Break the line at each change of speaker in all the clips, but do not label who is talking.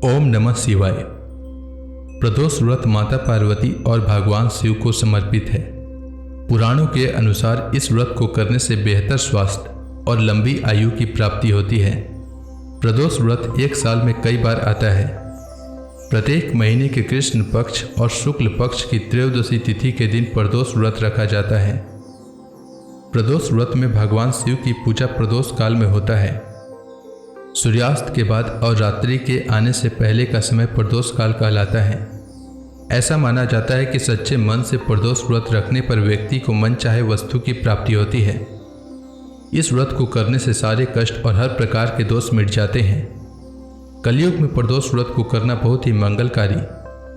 ओम नमः शिवाय। प्रदोष व्रत माता पार्वती और भगवान शिव को समर्पित है। पुराणों के अनुसार इस व्रत को करने से बेहतर स्वास्थ्य और लंबी आयु की प्राप्ति होती है। प्रदोष व्रत एक साल में कई बार आता है। प्रत्येक महीने के कृष्ण पक्ष और शुक्ल पक्ष की त्रयोदशी तिथि के दिन प्रदोष व्रत रखा जाता है। प्रदोष व्रत में भगवान शिव की पूजा प्रदोष काल में होता है। सूर्यास्त के बाद और रात्रि के आने से पहले का समय प्रदोष काल कहलाता है। ऐसा माना जाता है कि सच्चे मन से प्रदोष व्रत रखने पर व्यक्ति को मन चाहे वस्तु की प्राप्ति होती है। इस व्रत को करने से सारे कष्ट और हर प्रकार के दोष मिट जाते हैं। कलयुग में प्रदोष व्रत को करना बहुत ही मंगलकारी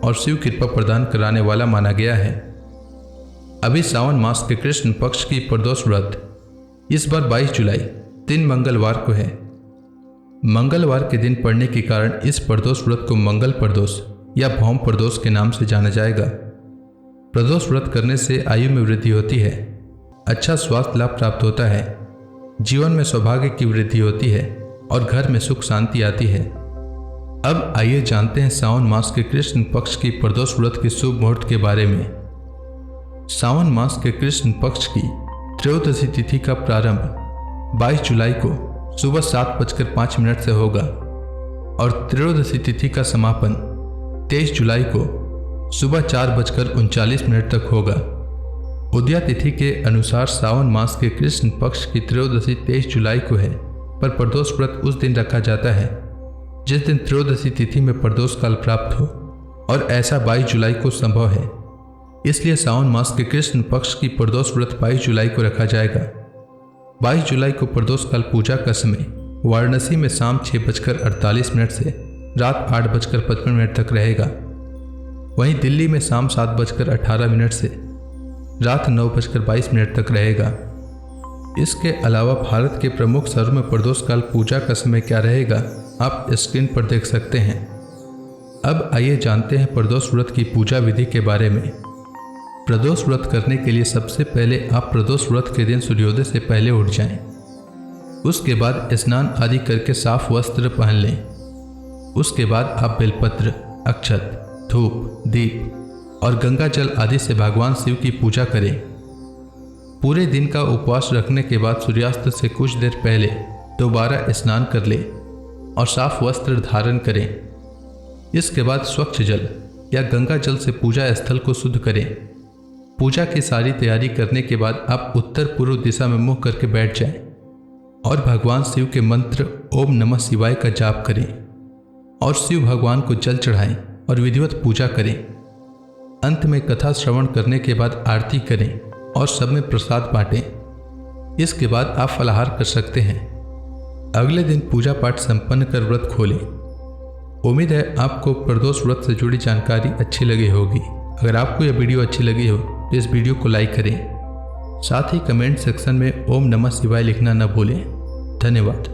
और शिव कृपा प्रदान कराने वाला माना गया है। अभी सावन मास के कृष्ण पक्ष की प्रदोष व्रत इस बार 22 जुलाई 3 मंगलवार को है। मंगलवार के दिन पड़ने के कारण इस प्रदोष व्रत को मंगल प्रदोष या भौम प्रदोष के नाम से जाना जाएगा। प्रदोष व्रत करने से आयु में वृद्धि होती है, अच्छा स्वास्थ्य लाभ प्राप्त होता है, जीवन में सौभाग्य की वृद्धि होती है और घर में सुख शांति आती है। अब आइए जानते हैं सावन मास के कृष्ण पक्ष की प्रदोष व्रत के शुभ मुहूर्त के बारे में। सावन मास के कृष्ण पक्ष की त्रयोदशी तिथि का प्रारंभ 22 जुलाई को सुबह 7:05 से होगा और त्रयोदशी तिथि का समापन 23 जुलाई को सुबह 4:39 तक होगा। उदया तिथि के अनुसार सावन मास के कृष्ण पक्ष की त्रयोदशी 23 जुलाई को है, पर प्रदोष व्रत उस दिन रखा जाता है जिस दिन त्रयोदशी तिथि में प्रदोष काल प्राप्त हो, और ऐसा 22 जुलाई को संभव है। इसलिए सावन मास के कृष्ण पक्ष की प्रदोष व्रत 22 जुलाई को रखा जाएगा। 22 जुलाई को प्रदोष काल पूजा का समय वाराणसी में शाम 6:48 से रात 8:55 तक रहेगा। वहीं दिल्ली में शाम 7:18 से रात 9:22 तक रहेगा। इसके अलावा भारत के प्रमुख शहरों में प्रदोष काल पूजा का समय क्या रहेगा, आप स्क्रीन पर देख सकते हैं। अब आइए जानते हैं प्रदोष व्रत की पूजा विधि के बारे में। प्रदोष व्रत करने के लिए सबसे पहले आप प्रदोष व्रत के दिन सूर्योदय से पहले उठ जाएं। उसके बाद स्नान आदि करके साफ वस्त्र पहन लें। उसके बाद आप बेलपत्र, अक्षत, धूप, दीप और गंगा जल आदि से भगवान शिव की पूजा करें। पूरे दिन का उपवास रखने के बाद सूर्यास्त से कुछ देर पहले दोबारा स्नान कर लें और साफ वस्त्र धारण करें। इसके बाद स्वच्छ जल या गंगा जल से पूजा स्थल को शुद्ध करें। पूजा की सारी तैयारी करने के बाद आप उत्तर पूर्व दिशा में मुंह करके बैठ जाएं और भगवान शिव के मंत्र ओम नमः शिवाय का जाप करें और शिव भगवान को जल चढ़ाएं और विधिवत पूजा करें। अंत में कथा श्रवण करने के बाद आरती करें और सब में प्रसाद बांटें। इसके बाद आप फलाहार कर सकते हैं। अगले दिन पूजा पाठ संपन्न कर व्रत खोलें। उम्मीद है आपको प्रदोष व्रत से जुड़ी जानकारी अच्छी लगी होगी। अगर आपको यह वीडियो अच्छी लगी हो तो इस वीडियो को लाइक करें। साथ ही कमेंट सेक्शन में ओम नमः शिवाय लिखना न भूलें। धन्यवाद।